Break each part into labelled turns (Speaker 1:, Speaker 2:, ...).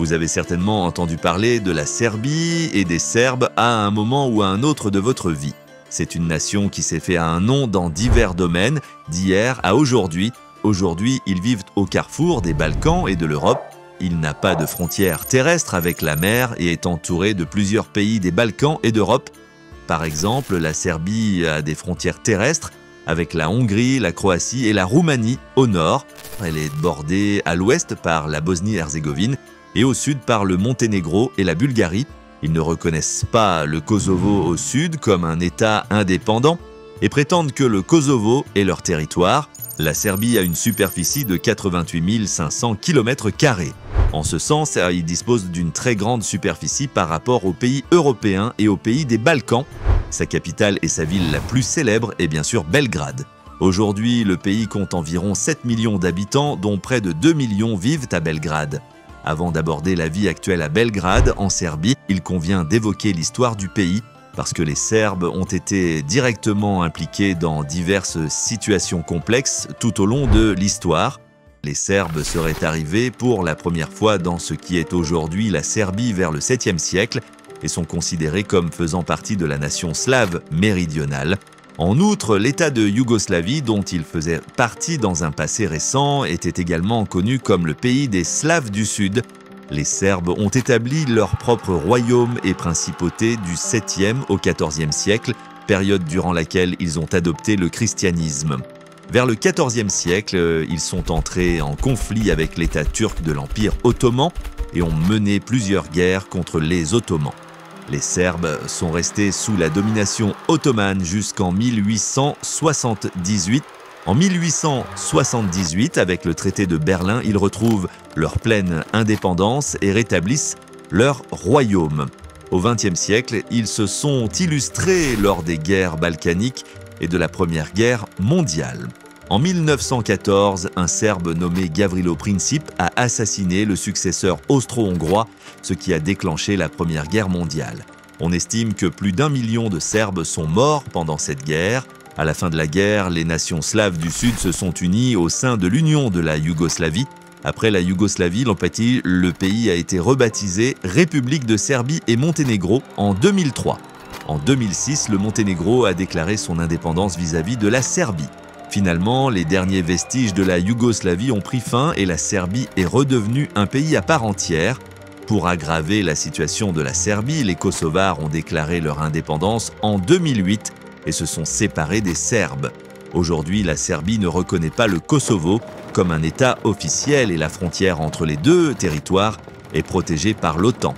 Speaker 1: Vous avez certainement entendu parler de la Serbie et des Serbes à un moment ou à un autre de votre vie. C'est une nation qui s'est fait un nom dans divers domaines, d'hier à aujourd'hui. Aujourd'hui, ils vivent au carrefour des Balkans et de l'Europe. Il n'a pas de frontière terrestre avec la mer et est entouré de plusieurs pays des Balkans et d'Europe. Par exemple, la Serbie a des frontières terrestres avec la Hongrie, la Croatie et la Roumanie au nord. Elle est bordée à l'ouest par la Bosnie-Herzégovine et au sud par le Monténégro et la Bulgarie. Ils ne reconnaissent pas le Kosovo au sud comme un État indépendant et prétendent que le Kosovo est leur territoire. La Serbie a une superficie de 88 500 km². En ce sens, il dispose d'une très grande superficie par rapport aux pays européens et aux pays des Balkans. Sa capitale et sa ville la plus célèbre est bien sûr Belgrade. Aujourd'hui, le pays compte environ 7 millions d'habitants, dont près de 2 millions vivent à Belgrade. Avant d'aborder la vie actuelle à Belgrade, en Serbie, il convient d'évoquer l'histoire du pays, parce que les Serbes ont été directement impliqués dans diverses situations complexes tout au long de l'histoire. Les Serbes seraient arrivés pour la première fois dans ce qui est aujourd'hui la Serbie vers le 7e siècle et sont considérés comme faisant partie de la nation slave méridionale. En outre, l'État de Yougoslavie, dont ils faisaient partie dans un passé récent, était également connu comme le pays des Slaves du Sud. Les Serbes ont établi leur propre royaume et principauté du 7e au 14e siècle, période durant laquelle ils ont adopté le christianisme. Vers le 14e siècle, ils sont entrés en conflit avec l'État turc de l'Empire ottoman et ont mené plusieurs guerres contre les Ottomans. Les Serbes sont restés sous la domination ottomane jusqu'en 1878. En 1878, avec le traité de Berlin, ils retrouvent leur pleine indépendance et rétablissent leur royaume. Au XXe siècle, ils se sont illustrés lors des guerres balkaniques et de la Première Guerre mondiale. En 1914, un Serbe nommé Gavrilo Princip a assassiné le successeur austro-hongrois, ce qui a déclenché la Première Guerre mondiale. On estime que plus d'1 million de Serbes sont morts pendant cette guerre. À la fin de la guerre, les nations slaves du Sud se sont unies au sein de l'Union de la Yougoslavie. Après la Yougoslavie, le pays a été rebaptisé République de Serbie et Monténégro en 2003. En 2006, le Monténégro a déclaré son indépendance vis-à-vis de la Serbie. Finalement, les derniers vestiges de la Yougoslavie ont pris fin et la Serbie est redevenue un pays à part entière. Pour aggraver la situation de la Serbie, les Kosovars ont déclaré leur indépendance en 2008 et se sont séparés des Serbes. Aujourd'hui, la Serbie ne reconnaît pas le Kosovo comme un État officiel et la frontière entre les deux territoires est protégée par l'OTAN.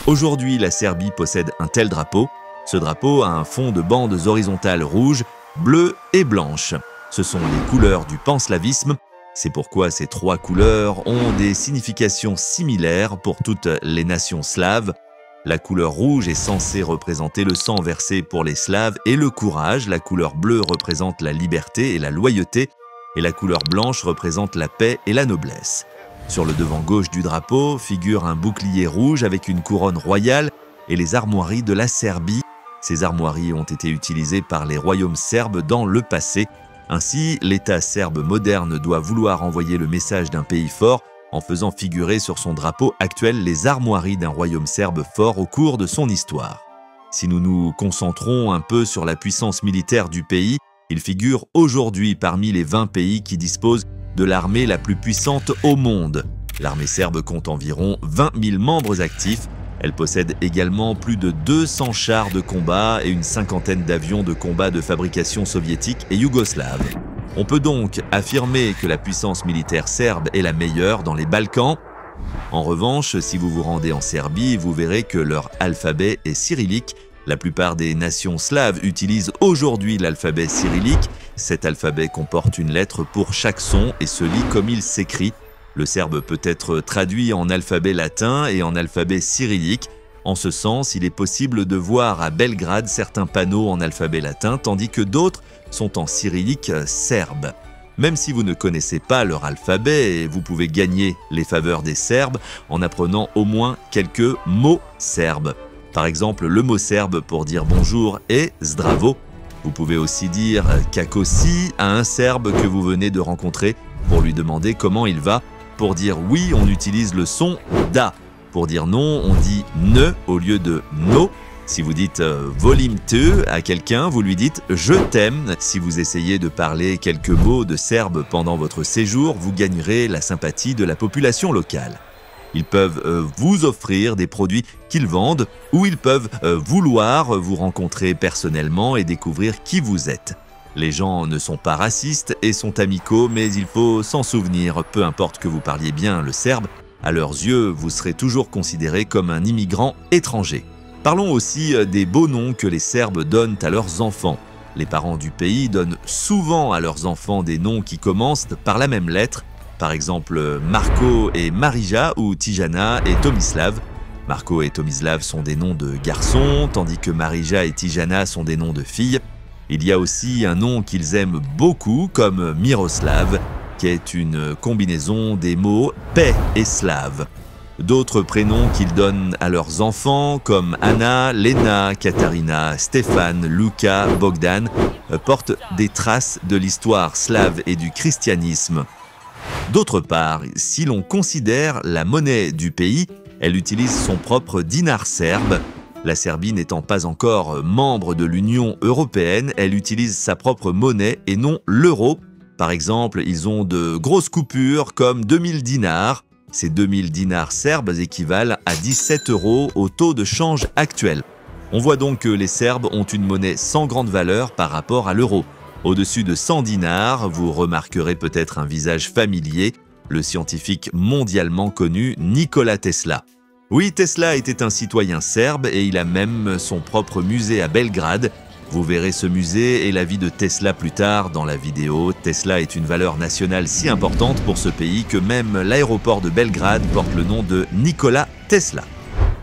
Speaker 1: Aujourd'hui, la Serbie possède un tel drapeau. Ce drapeau a un fond de bandes horizontales rouges, bleues et blanches. Ce sont les couleurs du panslavisme. C'est pourquoi ces trois couleurs ont des significations similaires pour toutes les nations slaves. La couleur rouge est censée représenter le sang versé pour les Slaves et le courage. La couleur bleue représente la liberté et la loyauté. Et la couleur blanche représente la paix et la noblesse. Sur le devant gauche du drapeau figure un bouclier rouge avec une couronne royale et les armoiries de la Serbie. Ces armoiries ont été utilisées par les royaumes serbes dans le passé. Ainsi, l'État serbe moderne doit vouloir envoyer le message d'un pays fort en faisant figurer sur son drapeau actuel les armoiries d'un royaume serbe fort au cours de son histoire. Si nous nous concentrons un peu sur la puissance militaire du pays, il figure aujourd'hui parmi les 20 pays qui disposent de l'armée la plus puissante au monde. L'armée serbe compte environ 20 000 membres actifs. Elle possède également plus de 200 chars de combat et une cinquantaine d'avions de combat de fabrication soviétique et yougoslave. On peut donc affirmer que la puissance militaire serbe est la meilleure dans les Balkans. En revanche, si vous vous rendez en Serbie, vous verrez que leur alphabet est cyrillique. La plupart des nations slaves utilisent aujourd'hui l'alphabet cyrillique. Cet alphabet comporte une lettre pour chaque son et se lit comme il s'écrit. Le serbe peut être traduit en alphabet latin et en alphabet cyrillique. En ce sens, il est possible de voir à Belgrade certains panneaux en alphabet latin, tandis que d'autres sont en cyrillique serbe. Même si vous ne connaissez pas leur alphabet, vous pouvez gagner les faveurs des Serbes en apprenant au moins quelques mots serbes. Par exemple, le mot serbe pour dire bonjour est zdravo. Vous pouvez aussi dire kako si à un Serbe que vous venez de rencontrer pour lui demander comment il va. Pour dire oui, on utilise le son da. Pour dire non, on dit ne au lieu de no. Si vous dites volim te à quelqu'un, vous lui dites je t'aime. Si vous essayez de parler quelques mots de serbe pendant votre séjour, vous gagnerez la sympathie de la population locale. Ils peuvent vous offrir des produits qu'ils vendent ou ils peuvent vouloir vous rencontrer personnellement et découvrir qui vous êtes. Les gens ne sont pas racistes et sont amicaux, mais il faut s'en souvenir, peu importe que vous parliez bien le serbe, à leurs yeux, vous serez toujours considéré comme un immigrant étranger. Parlons aussi des beaux noms que les Serbes donnent à leurs enfants. Les parents du pays donnent souvent à leurs enfants des noms qui commencent par la même lettre, par exemple Marko et Marija ou Tijana et Tomislav. Marko et Tomislav sont des noms de garçons, tandis que Marija et Tijana sont des noms de filles. Il y a aussi un nom qu'ils aiment beaucoup, comme Miroslav, qui est une combinaison des mots paix et slave. D'autres prénoms qu'ils donnent à leurs enfants, comme Anna, Lena, Katarina, Stéphane, Luka, Bogdan, portent des traces de l'histoire slave et du christianisme. D'autre part, si l'on considère la monnaie du pays, elle utilise son propre dinar serbe. La Serbie n'étant pas encore membre de l'Union européenne, elle utilise sa propre monnaie et non l'euro. Par exemple, ils ont de grosses coupures comme 2000 dinars. Ces 2000 dinars serbes équivalent à 17 € au taux de change actuel. On voit donc que les Serbes ont une monnaie sans grande valeur par rapport à l'euro. Au-dessus de 100 dinars, vous remarquerez peut-être un visage familier, le scientifique mondialement connu Nikola Tesla. Oui, Tesla était un citoyen serbe et il a même son propre musée à Belgrade. Vous verrez ce musée et la vie de Tesla plus tard dans la vidéo. Tesla est une valeur nationale si importante pour ce pays que même l'aéroport de Belgrade porte le nom de Nikola Tesla.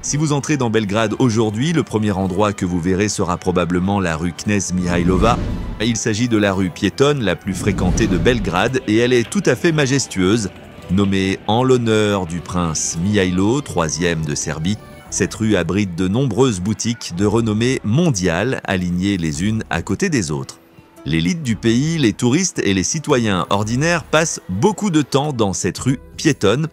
Speaker 1: Si vous entrez dans Belgrade aujourd'hui, le premier endroit que vous verrez sera probablement la rue Knez Mihailova. Il s'agit de la rue piétonne la plus fréquentée de Belgrade et elle est tout à fait majestueuse. Nommée en l'honneur du prince Mihailo, troisième de Serbie, cette rue abrite de nombreuses boutiques de renommée mondiale, alignées les unes à côté des autres. L'élite du pays, les touristes et les citoyens ordinaires passent beaucoup de temps dans cette rue piétonne.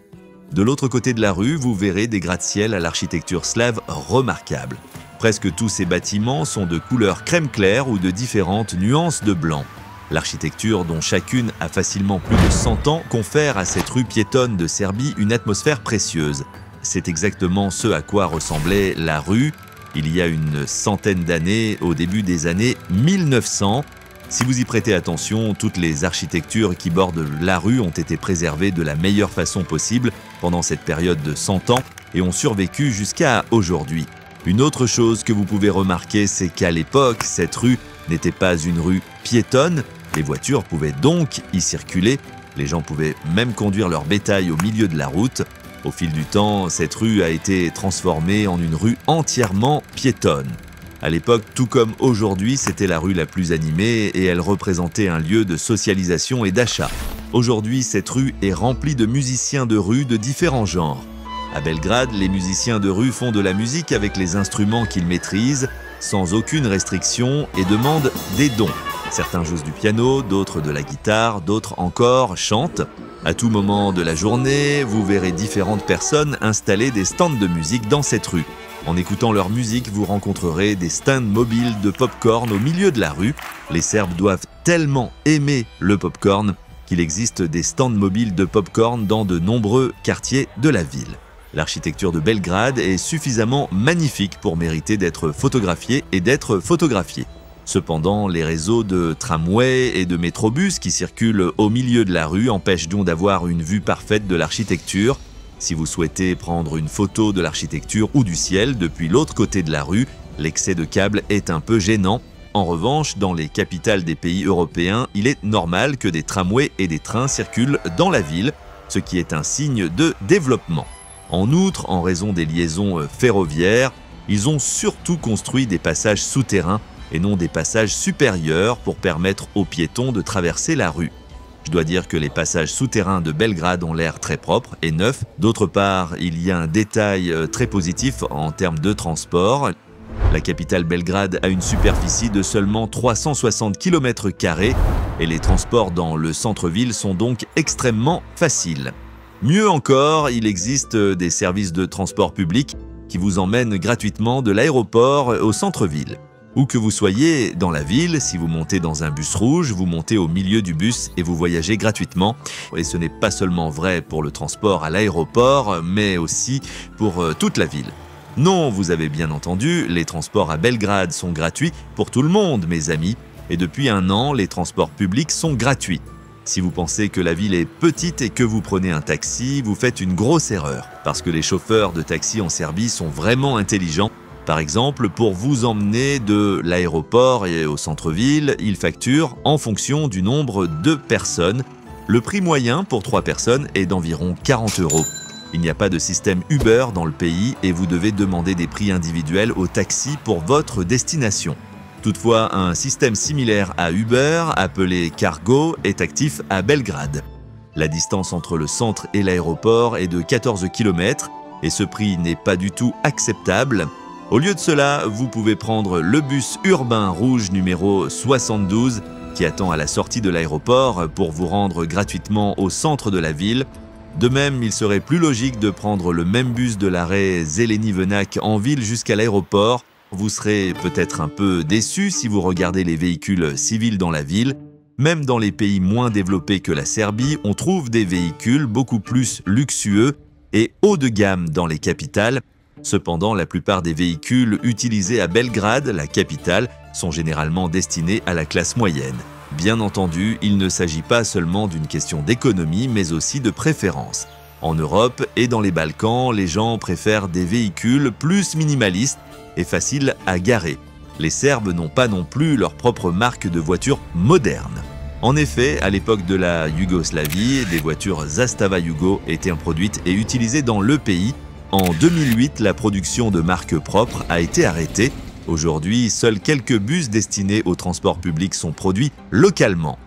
Speaker 1: De l'autre côté de la rue, vous verrez des gratte-ciel à l'architecture slave remarquable. Presque tous ces bâtiments sont de couleur crème claire ou de différentes nuances de blanc. L'architecture, dont chacune a facilement plus de 100 ans, confère à cette rue piétonne de Serbie une atmosphère précieuse. C'est exactement ce à quoi ressemblait la rue il y a une centaine d'années, au début des années 1900. Si vous y prêtez attention, toutes les architectures qui bordent la rue ont été préservées de la meilleure façon possible pendant cette période de 100 ans et ont survécu jusqu'à aujourd'hui. Une autre chose que vous pouvez remarquer, c'est qu'à l'époque, cette rue n'était pas une rue piétonne. Les voitures pouvaient donc y circuler. Les gens pouvaient même conduire leur bétail au milieu de la route. Au fil du temps, cette rue a été transformée en une rue entièrement piétonne. À l'époque, tout comme aujourd'hui, c'était la rue la plus animée et elle représentait un lieu de socialisation et d'achat. Aujourd'hui, cette rue est remplie de musiciens de rue de différents genres. À Belgrade, les musiciens de rue font de la musique avec les instruments qu'ils maîtrisent, sans aucune restriction et demandent des dons. Certains jouent du piano, d'autres de la guitare, d'autres encore chantent. À tout moment de la journée, vous verrez différentes personnes installer des stands de musique dans cette rue. En écoutant leur musique, vous rencontrerez des stands mobiles de pop-corn au milieu de la rue. Les Serbes doivent tellement aimer le pop-corn qu'il existe des stands mobiles de pop-corn dans de nombreux quartiers de la ville. L'architecture de Belgrade est suffisamment magnifique pour mériter d'être photographiée et d'être photographiée. Cependant, les réseaux de tramway et de métrobus qui circulent au milieu de la rue empêchent donc d'avoir une vue parfaite de l'architecture. Si vous souhaitez prendre une photo de l'architecture ou du ciel depuis l'autre côté de la rue, l'excès de câbles est un peu gênant. En revanche, dans les capitales des pays européens, il est normal que des tramways et des trains circulent dans la ville, ce qui est un signe de développement. En outre, en raison des liaisons ferroviaires, ils ont surtout construit des passages souterrains et non des passages supérieurs pour permettre aux piétons de traverser la rue. Je dois dire que les passages souterrains de Belgrade ont l'air très propres et neufs. D'autre part, il y a un détail très positif en termes de transport. La capitale Belgrade a une superficie de seulement 360 km² et les transports dans le centre-ville sont donc extrêmement faciles. Mieux encore, il existe des services de transport public qui vous emmènent gratuitement de l'aéroport au centre-ville. Où que vous soyez dans la ville, si vous montez dans un bus rouge, vous montez au milieu du bus et vous voyagez gratuitement. Et ce n'est pas seulement vrai pour le transport à l'aéroport, mais aussi pour toute la ville. Non, vous avez bien entendu, les transports à Belgrade sont gratuits pour tout le monde, mes amis. Et depuis 1 an, les transports publics sont gratuits. Si vous pensez que la ville est petite et que vous prenez un taxi, vous faites une grosse erreur. Parce que les chauffeurs de taxi en Serbie sont vraiment intelligents. Par exemple, pour vous emmener de l'aéroport et au centre-ville, ils facturent en fonction du nombre de personnes. Le prix moyen pour 3 personnes est d'environ 40 €. Il n'y a pas de système Uber dans le pays et vous devez demander des prix individuels aux taxis pour votre destination. Toutefois, un système similaire à Uber, appelé Cargo, est actif à Belgrade. La distance entre le centre et l'aéroport est de 14 km et ce prix n'est pas du tout acceptable. Au lieu de cela, vous pouvez prendre le bus urbain rouge numéro 72 qui attend à la sortie de l'aéroport pour vous rendre gratuitement au centre de la ville. De même, il serait plus logique de prendre le même bus de l'arrêt Zeleni-Venac en ville jusqu'à l'aéroport. Vous serez peut-être un peu déçu si vous regardez les véhicules civils dans la ville. Même dans les pays moins développés que la Serbie, on trouve des véhicules beaucoup plus luxueux et haut de gamme dans les capitales. Cependant, la plupart des véhicules utilisés à Belgrade, la capitale, sont généralement destinés à la classe moyenne. Bien entendu, il ne s'agit pas seulement d'une question d'économie, mais aussi de préférence. En Europe et dans les Balkans, les gens préfèrent des véhicules plus minimalistes et faciles à garer. Les Serbes n'ont pas non plus leur propre marque de voitures modernes. En effet, à l'époque de la Yougoslavie, des voitures Zastava Jugo étaient produites et utilisées dans le pays. En 2008, la production de marques propres a été arrêtée. Aujourd'hui, seuls quelques bus destinés au transport public sont produits localement.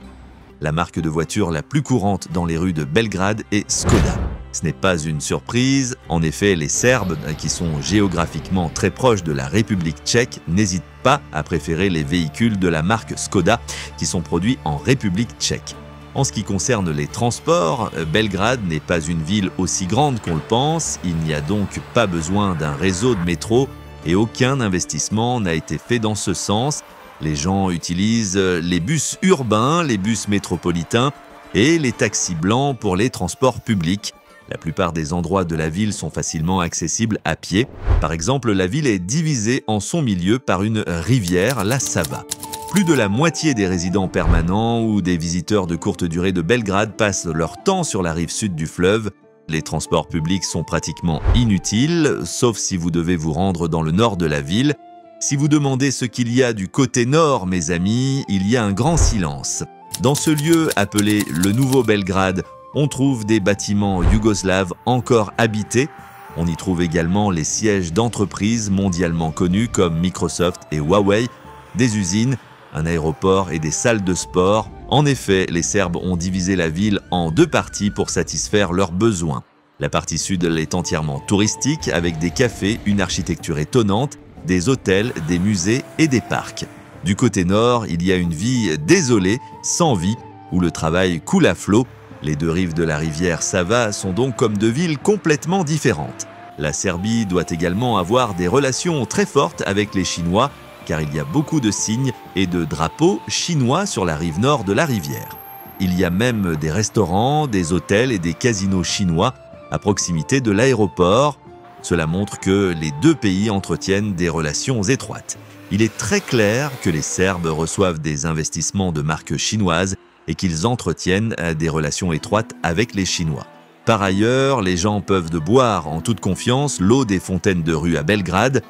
Speaker 1: La marque de voiture la plus courante dans les rues de Belgrade est Skoda. Ce n'est pas une surprise, en effet, les Serbes, qui sont géographiquement très proches de la République tchèque, n'hésitent pas à préférer les véhicules de la marque Skoda qui sont produits en République tchèque. En ce qui concerne les transports, Belgrade n'est pas une ville aussi grande qu'on le pense, il n'y a donc pas besoin d'un réseau de métro et aucun investissement n'a été fait dans ce sens. Les gens utilisent les bus urbains, les bus métropolitains et les taxis blancs pour les transports publics. La plupart des endroits de la ville sont facilement accessibles à pied. Par exemple, la ville est divisée en son milieu par une rivière, la Sava. Plus de la moitié des résidents permanents ou des visiteurs de courte durée de Belgrade passent leur temps sur la rive sud du fleuve. Les transports publics sont pratiquement inutiles, sauf si vous devez vous rendre dans le nord de la ville. Si vous demandez ce qu'il y a du côté nord, mes amis, il y a un grand silence. Dans ce lieu appelé le Nouveau Belgrade, on trouve des bâtiments yougoslaves encore habités. On y trouve également les sièges d'entreprises mondialement connues comme Microsoft et Huawei, des usines, un aéroport et des salles de sport. En effet, les Serbes ont divisé la ville en 2 parties pour satisfaire leurs besoins. La partie sud est entièrement touristique avec des cafés, une architecture étonnante, des hôtels, des musées et des parcs. Du côté nord, il y a une vie désolée, sans vie, où le travail coule à flot. Les 2 rives de la rivière Sava sont donc comme 2 villes complètement différentes. La Serbie doit également avoir des relations très fortes avec les Chinois, car il y a beaucoup de signes et de drapeaux chinois sur la rive nord de la rivière. Il y a même des restaurants, des hôtels et des casinos chinois à proximité de l'aéroport. Cela montre que les 2 pays entretiennent des relations étroites. Il est très clair que les Serbes reçoivent des investissements de marques chinoises et qu'ils entretiennent des relations étroites avec les Chinois. Par ailleurs, les gens peuvent boire en toute confiance l'eau des fontaines de rue à Belgrade.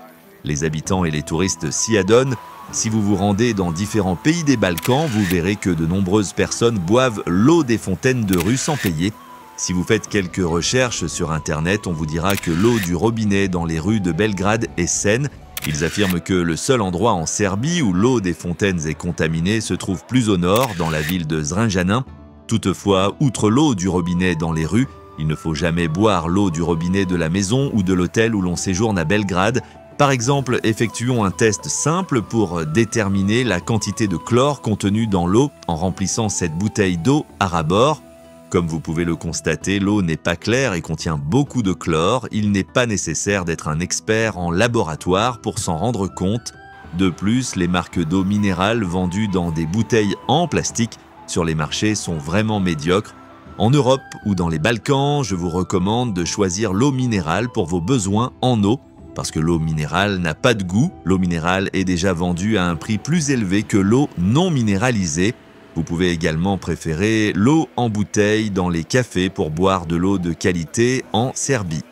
Speaker 1: Les habitants et les touristes s'y adonnent. Si vous vous rendez dans différents pays des Balkans, vous verrez que de nombreuses personnes boivent l'eau des fontaines de rue sans payer. Si vous faites quelques recherches sur Internet, on vous dira que l'eau du robinet dans les rues de Belgrade est saine. Ils affirment que le seul endroit en Serbie où l'eau des fontaines est contaminée se trouve plus au nord, dans la ville de Zrenjanin. Toutefois, outre l'eau du robinet dans les rues, il ne faut jamais boire l'eau du robinet de la maison ou de l'hôtel où l'on séjourne à Belgrade. Par exemple, effectuons un test simple pour déterminer la quantité de chlore contenue dans l'eau en remplissant cette bouteille d'eau à ras-bord. Comme vous pouvez le constater, l'eau n'est pas claire et contient beaucoup de chlore. Il n'est pas nécessaire d'être un expert en laboratoire pour s'en rendre compte. De plus, les marques d'eau minérale vendues dans des bouteilles en plastique sur les marchés sont vraiment médiocres. En Europe ou dans les Balkans, je vous recommande de choisir l'eau minérale pour vos besoins en eau, parce que l'eau minérale n'a pas de goût. L'eau minérale est déjà vendue à un prix plus élevé que l'eau non minéralisée. Vous pouvez également préférer l'eau en bouteille dans les cafés pour boire de l'eau de qualité en Serbie.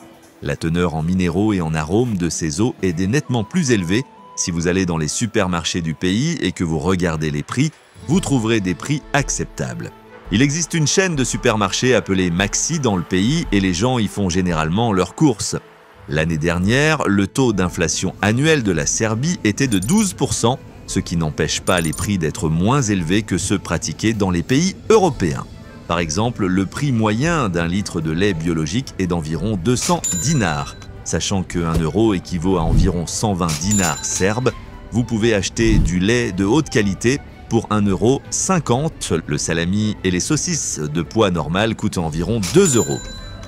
Speaker 1: La teneur en minéraux et en arômes de ces eaux est nettement plus élevée. Si vous allez dans les supermarchés du pays et que vous regardez les prix, vous trouverez des prix acceptables. Il existe une chaîne de supermarchés appelée Maxi dans le pays et les gens y font généralement leurs courses. L'année dernière, le taux d'inflation annuel de la Serbie était de 12%, ce qui n'empêche pas les prix d'être moins élevés que ceux pratiqués dans les pays européens. Par exemple, le prix moyen d'un litre de lait biologique est d'environ 200 dinars. Sachant que 1 euro équivaut à environ 120 dinars serbes, vous pouvez acheter du lait de haute qualité pour 1,50 €. Le salami et les saucisses de poids normal coûtent environ 2 €.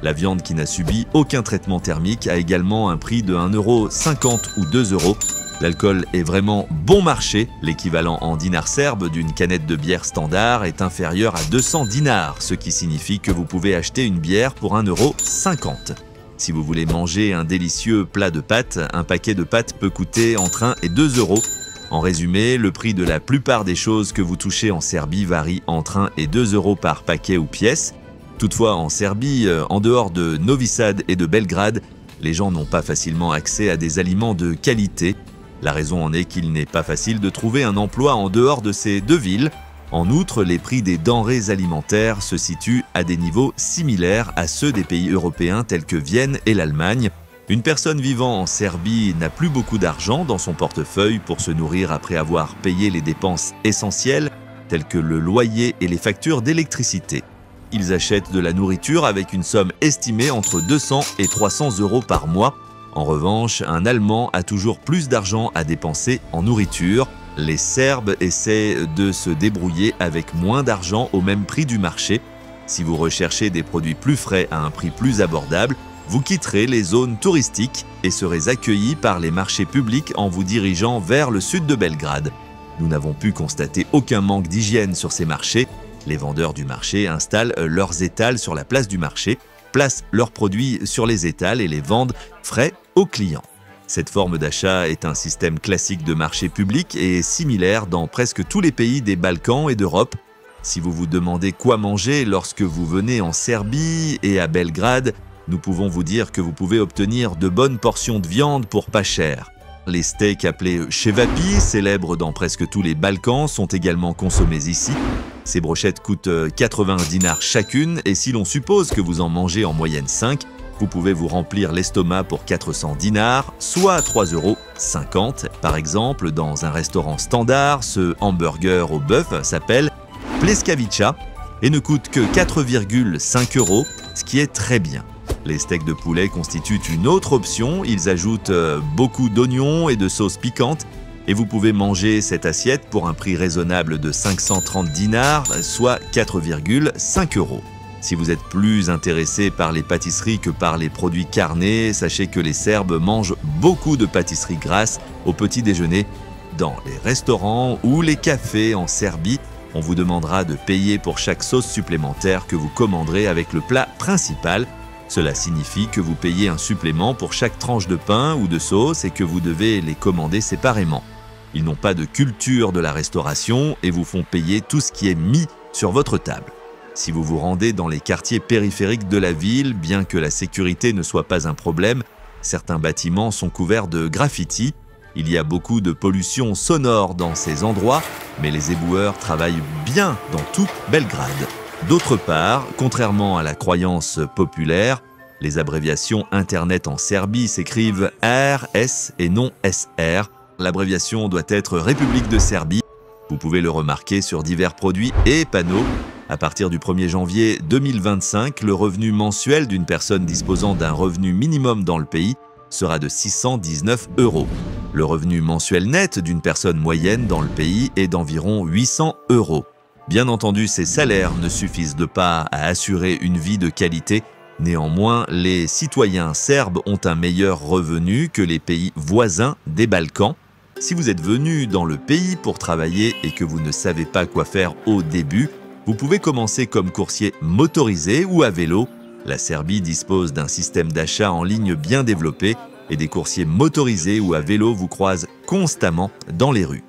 Speaker 1: La viande qui n'a subi aucun traitement thermique a également un prix de 1,50 € ou 2 €. L'alcool est vraiment bon marché. L'équivalent en dinars serbes d'une canette de bière standard est inférieur à 200 dinars, ce qui signifie que vous pouvez acheter une bière pour 1,50 €. Si vous voulez manger un délicieux plat de pâtes, un paquet de pâtes peut coûter entre 1 et 2 €. En résumé, le prix de la plupart des choses que vous touchez en Serbie varie entre 1 et 2 € par paquet ou pièce. Toutefois, en Serbie, en dehors de Novi Sad et de Belgrade, les gens n'ont pas facilement accès à des aliments de qualité. La raison en est qu'il n'est pas facile de trouver un emploi en dehors de ces deux villes. En outre, les prix des denrées alimentaires se situent à des niveaux similaires à ceux des pays européens tels que Vienne et l'Allemagne. Une personne vivant en Serbie n'a plus beaucoup d'argent dans son portefeuille pour se nourrir après avoir payé les dépenses essentielles telles que le loyer et les factures d'électricité. Ils achètent de la nourriture avec une somme estimée entre 200 et 300 € par mois. En revanche, un Allemand a toujours plus d'argent à dépenser en nourriture. Les Serbes essaient de se débrouiller avec moins d'argent au même prix du marché. Si vous recherchez des produits plus frais à un prix plus abordable, vous quitterez les zones touristiques et serez accueillis par les marchés publics en vous dirigeant vers le sud de Belgrade. Nous n'avons pu constater aucun manque d'hygiène sur ces marchés. Les vendeurs du marché installent leurs étals sur la place du marché, placent leurs produits sur les étals et les vendent frais aux clients. Cette forme d'achat est un système classique de marché public et est similaire dans presque tous les pays des Balkans et d'Europe. Si vous vous demandez quoi manger lorsque vous venez en Serbie et à Belgrade, nous pouvons vous dire que vous pouvez obtenir de bonnes portions de viande pour pas cher. Les steaks appelés chevapi, célèbres dans presque tous les Balkans, sont également consommés ici. Ces brochettes coûtent 80 dinars chacune et si l'on suppose que vous en mangez en moyenne 5, vous pouvez vous remplir l'estomac pour 400 dinars, soit 3,50 €. Par exemple, dans un restaurant standard, ce hamburger au bœuf s'appelle Pleskavica et ne coûte que 4,5 €, ce qui est très bien. Les steaks de poulet constituent une autre option, ils ajoutent beaucoup d'oignons et de sauces piquantes et vous pouvez manger cette assiette pour un prix raisonnable de 530 dinars, soit 4,5 €. Si vous êtes plus intéressé par les pâtisseries que par les produits carnés, sachez que les Serbes mangent beaucoup de pâtisseries grasses au petit déjeuner. Dans les restaurants ou les cafés en Serbie, on vous demandera de payer pour chaque sauce supplémentaire que vous commanderez avec le plat principal. Cela signifie que vous payez un supplément pour chaque tranche de pain ou de sauce et que vous devez les commander séparément. Ils n'ont pas de culture de la restauration et vous font payer tout ce qui est mis sur votre table. Si vous vous rendez dans les quartiers périphériques de la ville, bien que la sécurité ne soit pas un problème, certains bâtiments sont couverts de graffitis. Il y a beaucoup de pollution sonore dans ces endroits, mais les éboueurs travaillent bien dans tout Belgrade. D'autre part, contrairement à la croyance populaire, les abréviations Internet en Serbie s'écrivent RS et non SR. L'abréviation doit être République de Serbie. Vous pouvez le remarquer sur divers produits et panneaux. À partir du 1er janvier 2025, le revenu mensuel d'une personne disposant d'un revenu minimum dans le pays sera de 619 €. Le revenu mensuel net d'une personne moyenne dans le pays est d'environ 800 €. Bien entendu, ces salaires ne suffisent pas à assurer une vie de qualité. Néanmoins, les citoyens serbes ont un meilleur revenu que les pays voisins des Balkans. Si vous êtes venu dans le pays pour travailler et que vous ne savez pas quoi faire au début, vous pouvez commencer comme coursier motorisé ou à vélo. La Serbie dispose d'un système d'achat en ligne bien développé et des coursiers motorisés ou à vélo vous croisent constamment dans les rues.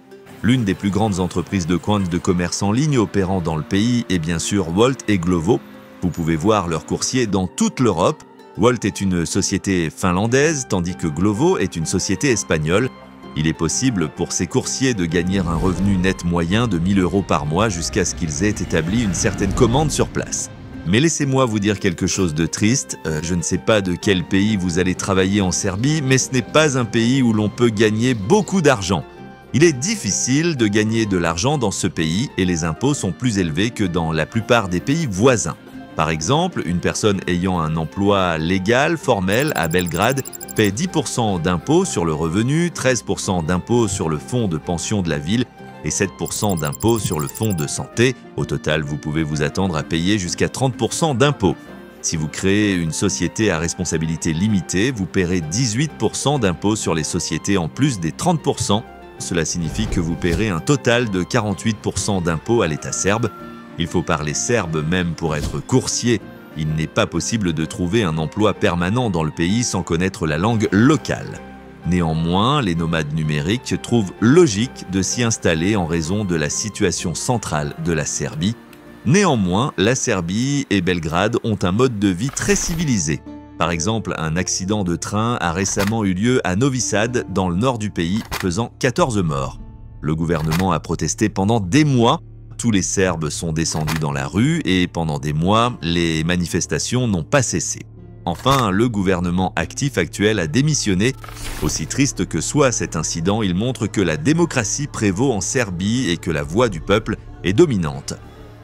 Speaker 1: L'une des plus grandes entreprises de compte de commerce en ligne opérant dans le pays est bien sûr Wolt et Glovo. Vous pouvez voir leurs coursiers dans toute l'Europe. Wolt est une société finlandaise, tandis que Glovo est une société espagnole. Il est possible pour ces coursiers de gagner un revenu net moyen de 1 000 € par mois jusqu'à ce qu'ils aient établi une certaine commande sur place. Mais laissez-moi vous dire quelque chose de triste. Je ne sais pas de quel pays vous allez travailler en Serbie, mais ce n'est pas un pays où l'on peut gagner beaucoup d'argent. Il est difficile de gagner de l'argent dans ce pays et les impôts sont plus élevés que dans la plupart des pays voisins. Par exemple, une personne ayant un emploi légal, formel, à Belgrade, paie 10% d'impôts sur le revenu, 13% d'impôts sur le fonds de pension de la ville et 7% d'impôts sur le fonds de santé. Au total, vous pouvez vous attendre à payer jusqu'à 30% d'impôts. Si vous créez une société à responsabilité limitée, vous paierez 18% d'impôts sur les sociétés en plus des 30%. Cela signifie que vous paierez un total de 48% d'impôts à l'État serbe. Il faut parler serbe même pour être coursier. Il n'est pas possible de trouver un emploi permanent dans le pays sans connaître la langue locale. Néanmoins, les nomades numériques trouvent logique de s'y installer en raison de la situation centrale de la Serbie. Néanmoins, la Serbie et Belgrade ont un mode de vie très civilisé. Par exemple, un accident de train a récemment eu lieu à Novi Sad, dans le nord du pays, faisant 14 morts. Le gouvernement a protesté pendant des mois. Tous les Serbes sont descendus dans la rue et pendant des mois, les manifestations n'ont pas cessé. Enfin, le gouvernement actif actuel a démissionné. Aussi triste que soit cet incident, il montre que la démocratie prévaut en Serbie et que la voix du peuple est dominante.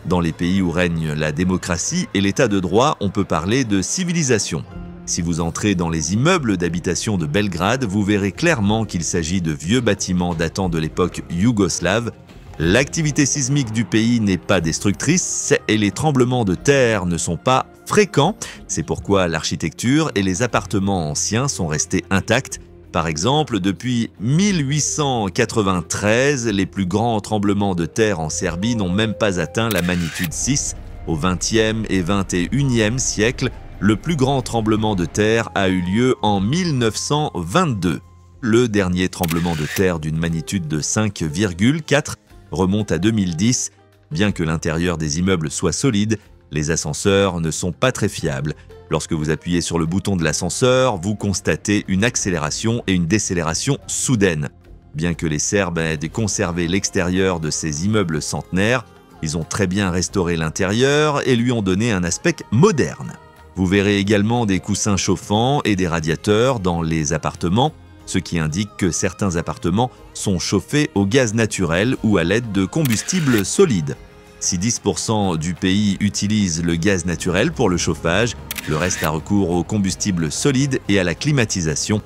Speaker 1: Dans les pays où règne la démocratie et l'état de droit, on peut parler de civilisation. Si vous entrez dans les immeubles d'habitation de Belgrade, vous verrez clairement qu'il s'agit de vieux bâtiments datant de l'époque yougoslave. L'activité sismique du pays n'est pas destructrice et les tremblements de terre ne sont pas fréquents. C'est pourquoi l'architecture et les appartements anciens sont restés intacts. Par exemple, depuis 1893, les plus grands tremblements de terre en Serbie n'ont même pas atteint la magnitude 6. Au XXe et XXIe siècle, le plus grand tremblement de terre a eu lieu en 1922. Le dernier tremblement de terre d'une magnitude de 5,4 remonte à 2010. Bien que l'intérieur des immeubles soit solide, les ascenseurs ne sont pas très fiables. Lorsque vous appuyez sur le bouton de l'ascenseur, vous constatez une accélération et une décélération soudaines. Bien que les Serbes aient conservé l'extérieur de ces immeubles centenaires, ils ont très bien restauré l'intérieur et lui ont donné un aspect moderne. Vous verrez également des coussins chauffants et des radiateurs dans les appartements, ce qui indique que certains appartements sont chauffés au gaz naturel ou à l'aide de combustibles solides. Si 10% du pays utilise le gaz naturel pour le chauffage, le reste a recours aux combustibles solides et à la climatisation.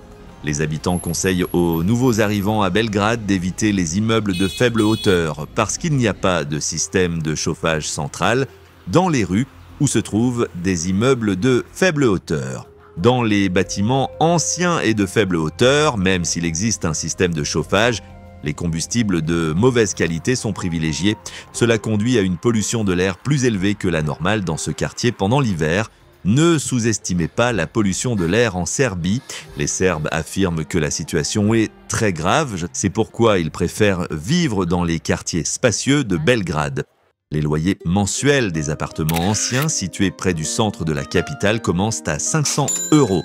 Speaker 1: Les habitants conseillent aux nouveaux arrivants à Belgrade d'éviter les immeubles de faible hauteur parce qu'il n'y a pas de système de chauffage central dans les rues où se trouvent des immeubles de faible hauteur. Dans les bâtiments anciens et de faible hauteur, même s'il existe un système de chauffage, les combustibles de mauvaise qualité sont privilégiés. Cela conduit à une pollution de l'air plus élevée que la normale dans ce quartier pendant l'hiver. Ne sous-estimez pas la pollution de l'air en Serbie. Les Serbes affirment que la situation est très grave. C'est pourquoi ils préfèrent vivre dans les quartiers spacieux de Belgrade. Les loyers mensuels des appartements anciens situés près du centre de la capitale commencent à 500 €.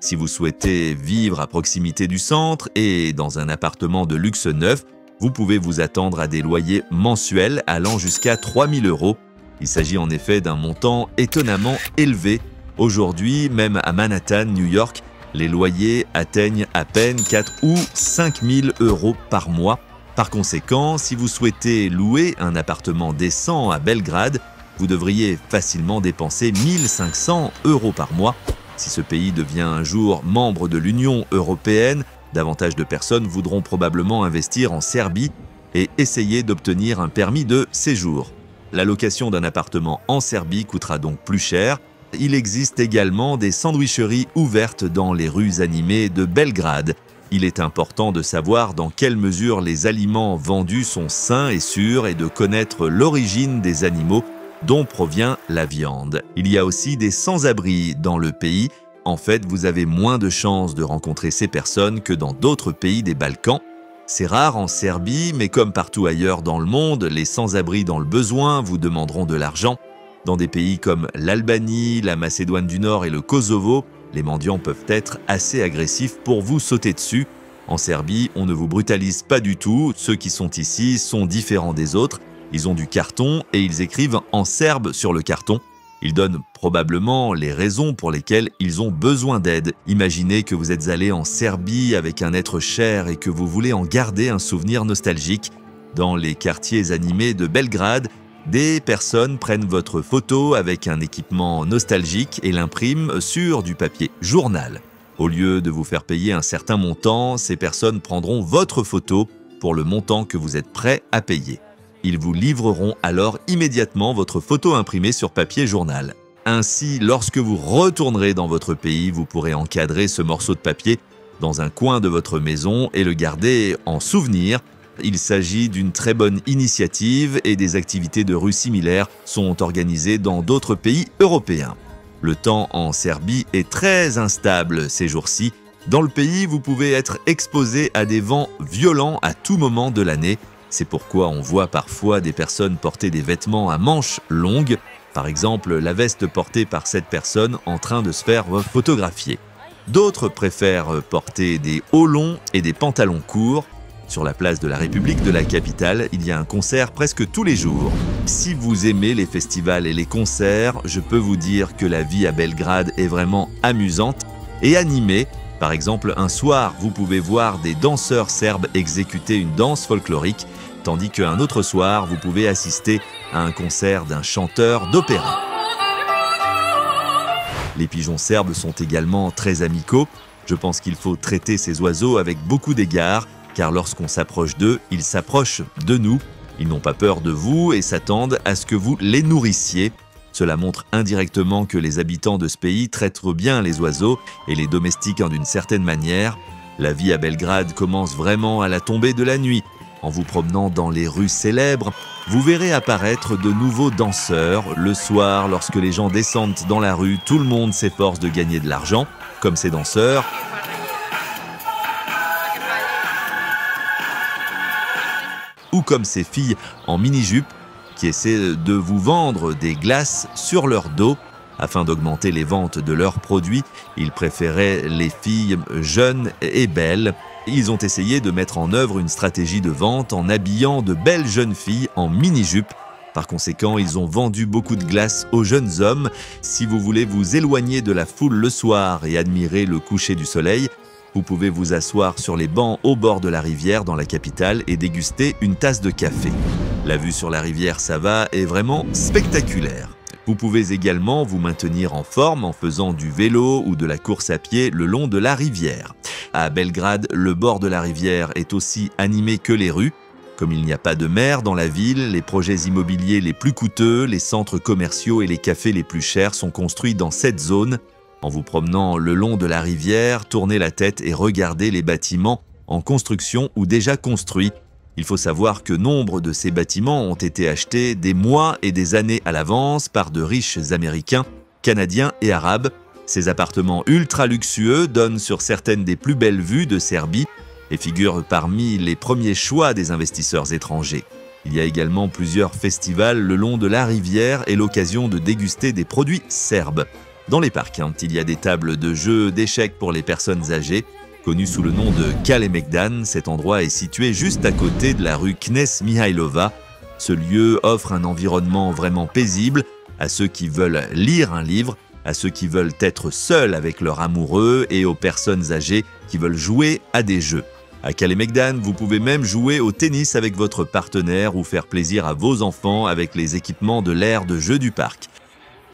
Speaker 1: Si vous souhaitez vivre à proximité du centre et dans un appartement de luxe neuf, vous pouvez vous attendre à des loyers mensuels allant jusqu'à 3 000 €. Il s'agit en effet d'un montant étonnamment élevé. Aujourd'hui, même à Manhattan, New York, les loyers atteignent à peine 4 ou 5 000 € par mois. Par conséquent, si vous souhaitez louer un appartement décent à Belgrade, vous devriez facilement dépenser 1 500 € par mois. Si ce pays devient un jour membre de l'Union européenne, davantage de personnes voudront probablement investir en Serbie et essayer d'obtenir un permis de séjour. La location d'un appartement en Serbie coûtera donc plus cher. Il existe également des sandwicheries ouvertes dans les rues animées de Belgrade. Il est important de savoir dans quelle mesure les aliments vendus sont sains et sûrs et de connaître l'origine des animaux dont provient la viande. Il y a aussi des sans-abri dans le pays. En fait, vous avez moins de chances de rencontrer ces personnes que dans d'autres pays des Balkans. C'est rare en Serbie, mais comme partout ailleurs dans le monde, les sans-abri dans le besoin vous demanderont de l'argent. Dans des pays comme l'Albanie, la Macédoine du Nord et le Kosovo, les mendiants peuvent être assez agressifs pour vous sauter dessus. En Serbie, on ne vous brutalise pas du tout. Ceux qui sont ici sont différents des autres. Ils ont du carton et ils écrivent en serbe sur le carton. Ils donnent probablement les raisons pour lesquelles ils ont besoin d'aide. Imaginez que vous êtes allé en Serbie avec un être cher et que vous voulez en garder un souvenir nostalgique. Dans les quartiers animés de Belgrade, des personnes prennent votre photo avec un équipement nostalgique et l'impriment sur du papier journal. Au lieu de vous faire payer un certain montant, ces personnes prendront votre photo pour le montant que vous êtes prêt à payer. Ils vous livreront alors immédiatement votre photo imprimée sur papier journal. Ainsi, lorsque vous retournerez dans votre pays, vous pourrez encadrer ce morceau de papier dans un coin de votre maison et le garder en souvenir. Il s'agit d'une très bonne initiative et des activités de rue similaires sont organisées dans d'autres pays européens. Le temps en Serbie est très instable ces jours-ci. Dans le pays, vous pouvez être exposé à des vents violents à tout moment de l'année. C'est pourquoi on voit parfois des personnes porter des vêtements à manches longues. Par exemple, la veste portée par cette personne en train de se faire photographier. D'autres préfèrent porter des hauts longs et des pantalons courts. Sur la place de la République de la capitale, il y a un concert presque tous les jours. Si vous aimez les festivals et les concerts, je peux vous dire que la vie à Belgrade est vraiment amusante et animée. Par exemple, un soir, vous pouvez voir des danseurs serbes exécuter une danse folklorique, tandis qu'un autre soir, vous pouvez assister à un concert d'un chanteur d'opéra. Les pigeons serbes sont également très amicaux. Je pense qu'il faut traiter ces oiseaux avec beaucoup d'égard, car lorsqu'on s'approche d'eux, ils s'approchent de nous. Ils n'ont pas peur de vous et s'attendent à ce que vous les nourrissiez. Cela montre indirectement que les habitants de ce pays traitent bien les oiseaux et les domestiquent d'une certaine manière. La vie à Belgrade commence vraiment à la tombée de la nuit. En vous promenant dans les rues célèbres, vous verrez apparaître de nouveaux danseurs. Le soir, lorsque les gens descendent dans la rue, tout le monde s'efforce de gagner de l'argent, comme ces danseurs. Ou comme ces filles en mini-jupe qui essaient de vous vendre des glaces sur leur dos. Afin d'augmenter les ventes de leurs produits, ils préféraient les filles jeunes et belles. Ils ont essayé de mettre en œuvre une stratégie de vente en habillant de belles jeunes filles en mini-jupe. Par conséquent, ils ont vendu beaucoup de glaces aux jeunes hommes. Si vous voulez vous éloigner de la foule le soir et admirer le coucher du soleil, vous pouvez vous asseoir sur les bancs au bord de la rivière dans la capitale et déguster une tasse de café. La vue sur la rivière Sava est vraiment spectaculaire. Vous pouvez également vous maintenir en forme en faisant du vélo ou de la course à pied le long de la rivière. À Belgrade, le bord de la rivière est aussi animé que les rues. Comme il n'y a pas de mer dans la ville, les projets immobiliers les plus coûteux, les centres commerciaux et les cafés les plus chers sont construits dans cette zone. En vous promenant le long de la rivière, tournez la tête et regardez les bâtiments en construction ou déjà construits. Il faut savoir que nombre de ces bâtiments ont été achetés des mois et des années à l'avance par de riches Américains, Canadiens et Arabes. Ces appartements ultra luxueux donnent sur certaines des plus belles vues de Serbie et figurent parmi les premiers choix des investisseurs étrangers. Il y a également plusieurs festivals le long de la rivière et l'occasion de déguster des produits serbes. Dans les parcs, il y a des tables de jeux d'échecs pour les personnes âgées. Connu sous le nom de Kalemegdan, cet endroit est situé juste à côté de la rue Knez Mihailova. Ce lieu offre un environnement vraiment paisible à ceux qui veulent lire un livre, à ceux qui veulent être seuls avec leur amoureux et aux personnes âgées qui veulent jouer à des jeux. À Kalemegdan, vous pouvez même jouer au tennis avec votre partenaire ou faire plaisir à vos enfants avec les équipements de l'aire de jeu du parc.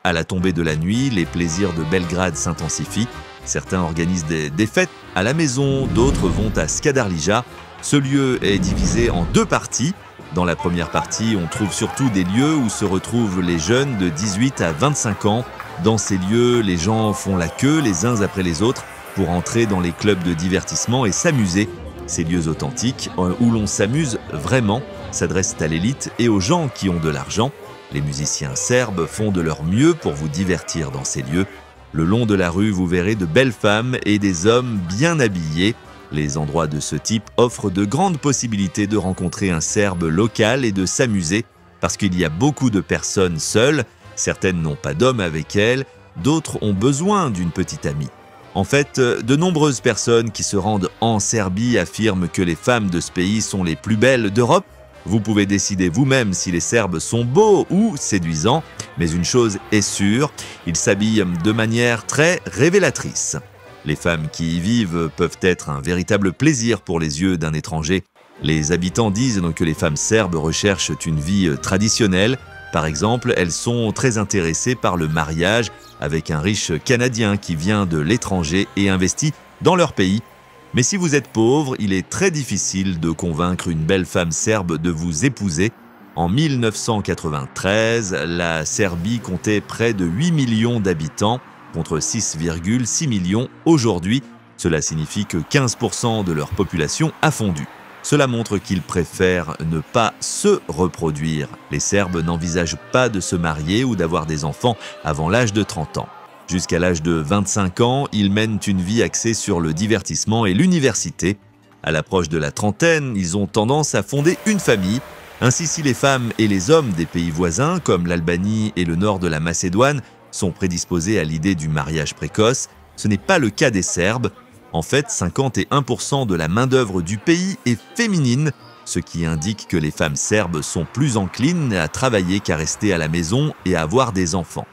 Speaker 1: À la tombée de la nuit, les plaisirs de Belgrade s'intensifient. Certains organisent des fêtes à la maison, d'autres vont à Skadarlija. Ce lieu est divisé en deux parties. Dans la première partie, on trouve surtout des lieux où se retrouvent les jeunes de 18 à 25 ans. Dans ces lieux, les gens font la queue les uns après les autres pour entrer dans les clubs de divertissement et s'amuser. Ces lieux authentiques, où l'on s'amuse vraiment, s'adressent à l'élite et aux gens qui ont de l'argent. Les musiciens serbes font de leur mieux pour vous divertir dans ces lieux. Le long de la rue, vous verrez de belles femmes et des hommes bien habillés. Les endroits de ce type offrent de grandes possibilités de rencontrer un Serbe local et de s'amuser, parce qu'il y a beaucoup de personnes seules, certaines n'ont pas d'homme avec elles, d'autres ont besoin d'une petite amie. En fait, de nombreuses personnes qui se rendent en Serbie affirment que les femmes de ce pays sont les plus belles d'Europe. Vous pouvez décider vous-même si les Serbes sont beaux ou séduisants, mais une chose est sûre, ils s'habillent de manière très révélatrice. Les femmes qui y vivent peuvent être un véritable plaisir pour les yeux d'un étranger. Les habitants disent que les femmes serbes recherchent une vie traditionnelle. Par exemple, elles sont très intéressées par le mariage avec un riche Canadien qui vient de l'étranger et investit dans leur pays. Mais si vous êtes pauvre, il est très difficile de convaincre une belle femme serbe de vous épouser. En 1993, la Serbie comptait près de 8 millions d'habitants, contre 6,6 millions aujourd'hui. Cela signifie que 15% de leur population a fondu. Cela montre qu'ils préfèrent ne pas se reproduire. Les Serbes n'envisagent pas de se marier ou d'avoir des enfants avant l'âge de 30 ans. Jusqu'à l'âge de 25 ans, ils mènent une vie axée sur le divertissement et l'université. À l'approche de la trentaine, ils ont tendance à fonder une famille. Ainsi, si les femmes et les hommes des pays voisins, comme l'Albanie et le nord de la Macédoine, sont prédisposés à l'idée du mariage précoce, ce n'est pas le cas des Serbes. En fait, 51% de la main-d'œuvre du pays est féminine, ce qui indique que les femmes serbes sont plus enclines à travailler qu'à rester à la maison et à avoir des enfants.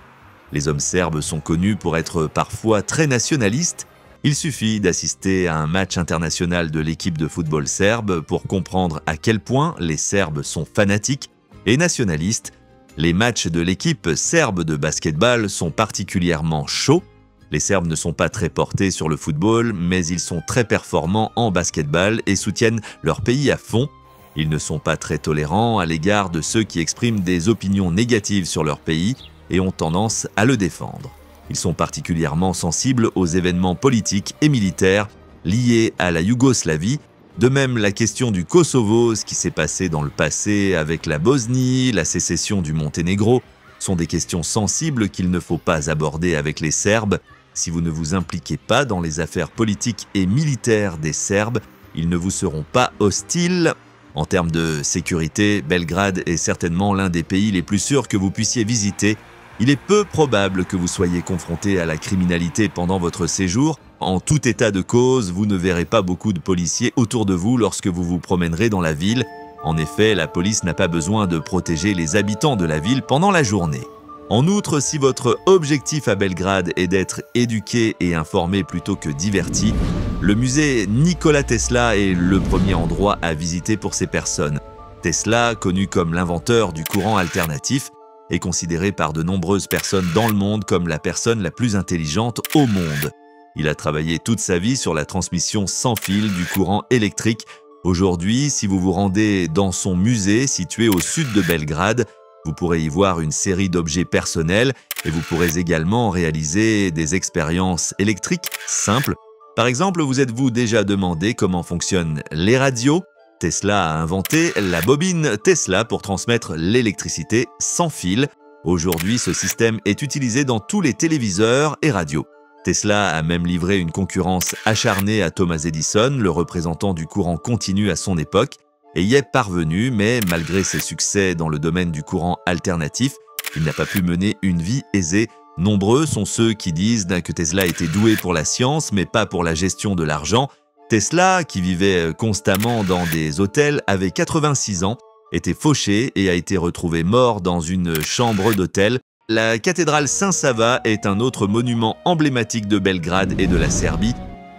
Speaker 1: Les hommes serbes sont connus pour être parfois très nationalistes. Il suffit d'assister à un match international de l'équipe de football serbe pour comprendre à quel point les Serbes sont fanatiques et nationalistes. Les matchs de l'équipe serbe de basket-ball sont particulièrement chauds. Les Serbes ne sont pas très portés sur le football, mais ils sont très performants en basket-ball et soutiennent leur pays à fond. Ils ne sont pas très tolérants à l'égard de ceux qui expriment des opinions négatives sur leur pays et ont tendance à le défendre. Ils sont particulièrement sensibles aux événements politiques et militaires liés à la Yougoslavie. De même, la question du Kosovo, ce qui s'est passé dans le passé avec la Bosnie, la sécession du Monténégro, sont des questions sensibles qu'il ne faut pas aborder avec les Serbes. Si vous ne vous impliquez pas dans les affaires politiques et militaires des Serbes, ils ne vous seront pas hostiles. En termes de sécurité, Belgrade est certainement l'un des pays les plus sûrs que vous puissiez visiter. Il est peu probable que vous soyez confronté à la criminalité pendant votre séjour. En tout état de cause, vous ne verrez pas beaucoup de policiers autour de vous lorsque vous vous promènerez dans la ville. En effet, la police n'a pas besoin de protéger les habitants de la ville pendant la journée. En outre, si votre objectif à Belgrade est d'être éduqué et informé plutôt que diverti, le musée Nikola Tesla est le premier endroit à visiter pour ces personnes. Tesla, connu comme l'inventeur du courant alternatif, est considéré par de nombreuses personnes dans le monde comme la personne la plus intelligente au monde. Il a travaillé toute sa vie sur la transmission sans fil du courant électrique. Aujourd'hui, si vous vous rendez dans son musée situé au sud de Belgrade, vous pourrez y voir une série d'objets personnels et vous pourrez également réaliser des expériences électriques simples. Par exemple, vous êtes-vous déjà demandé comment fonctionnent les radios ? Tesla a inventé la bobine Tesla pour transmettre l'électricité sans fil. Aujourd'hui, ce système est utilisé dans tous les téléviseurs et radios. Tesla a même livré une concurrence acharnée à Thomas Edison, le représentant du courant continu à son époque, et y est parvenu, mais malgré ses succès dans le domaine du courant alternatif, il n'a pas pu mener une vie aisée. Nombreux sont ceux qui disent que Tesla était doué pour la science, mais pas pour la gestion de l'argent. Tesla, qui vivait constamment dans des hôtels, avait 86 ans, était fauché et a été retrouvé mort dans une chambre d'hôtel. La cathédrale Saint-Sava est un autre monument emblématique de Belgrade et de la Serbie.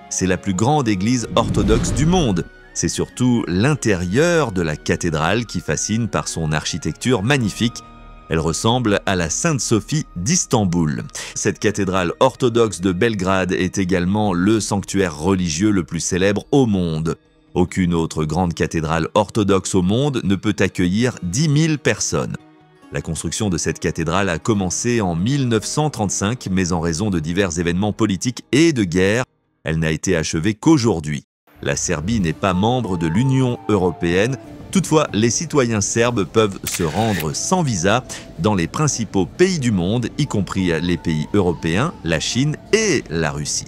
Speaker 1: C'est la plus grande église orthodoxe du monde. C'est surtout l'intérieur de la cathédrale qui fascine par son architecture magnifique. Elle ressemble à la Sainte-Sophie d'Istanbul. Cette cathédrale orthodoxe de Belgrade est également le sanctuaire religieux le plus célèbre au monde. Aucune autre grande cathédrale orthodoxe au monde ne peut accueillir 10 000 personnes. La construction de cette cathédrale a commencé en 1935, mais en raison de divers événements politiques et de guerre, elle n'a été achevée qu'aujourd'hui. La Serbie n'est pas membre de l'Union européenne. Toutefois, les citoyens serbes peuvent se rendre sans visa dans les principaux pays du monde, y compris les pays européens, la Chine et la Russie.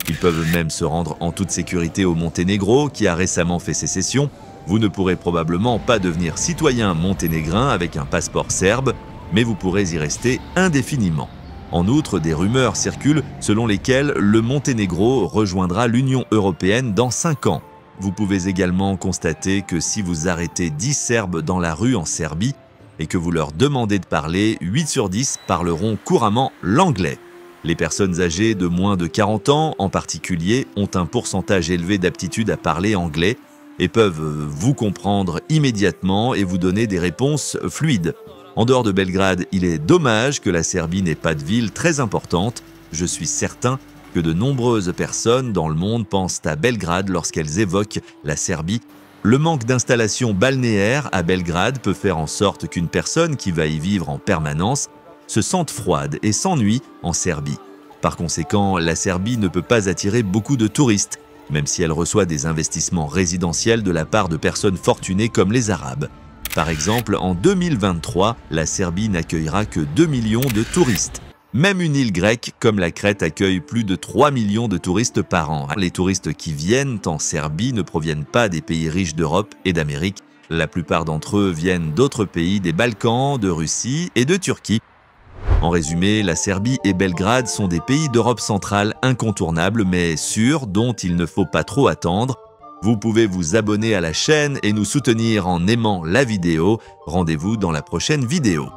Speaker 1: Ils peuvent même se rendre en toute sécurité au Monténégro, qui a récemment fait sécession. Vous ne pourrez probablement pas devenir citoyen monténégrin avec un passeport serbe, mais vous pourrez y rester indéfiniment. En outre, des rumeurs circulent selon lesquelles le Monténégro rejoindra l'Union européenne dans 5 ans. Vous pouvez également constater que si vous arrêtez 10 Serbes dans la rue en Serbie et que vous leur demandez de parler, 8 sur 10 parleront couramment l'anglais. Les personnes âgées de moins de 40 ans, en particulier, ont un pourcentage élevé d'aptitude à parler anglais et peuvent vous comprendre immédiatement et vous donner des réponses fluides. En dehors de Belgrade, il est dommage que la Serbie n'ait pas de ville très importante. Je suis certain que de nombreuses personnes dans le monde pensent à Belgrade lorsqu'elles évoquent la Serbie. Le manque d'installations balnéaires à Belgrade peut faire en sorte qu'une personne qui va y vivre en permanence se sente froide et s'ennuie en Serbie. Par conséquent, la Serbie ne peut pas attirer beaucoup de touristes, même si elle reçoit des investissements résidentiels de la part de personnes fortunées comme les Arabes. Par exemple, en 2023, la Serbie n'accueillera que 2 millions de touristes. Même une île grecque comme la Crète accueille plus de 3 millions de touristes par an. Les touristes qui viennent en Serbie ne proviennent pas des pays riches d'Europe et d'Amérique. La plupart d'entre eux viennent d'autres pays, des Balkans, de Russie et de Turquie. En résumé, la Serbie et Belgrade sont des pays d'Europe centrale incontournables mais sûrs dont il ne faut pas trop attendre. Vous pouvez vous abonner à la chaîne et nous soutenir en aimant la vidéo. Rendez-vous dans la prochaine vidéo.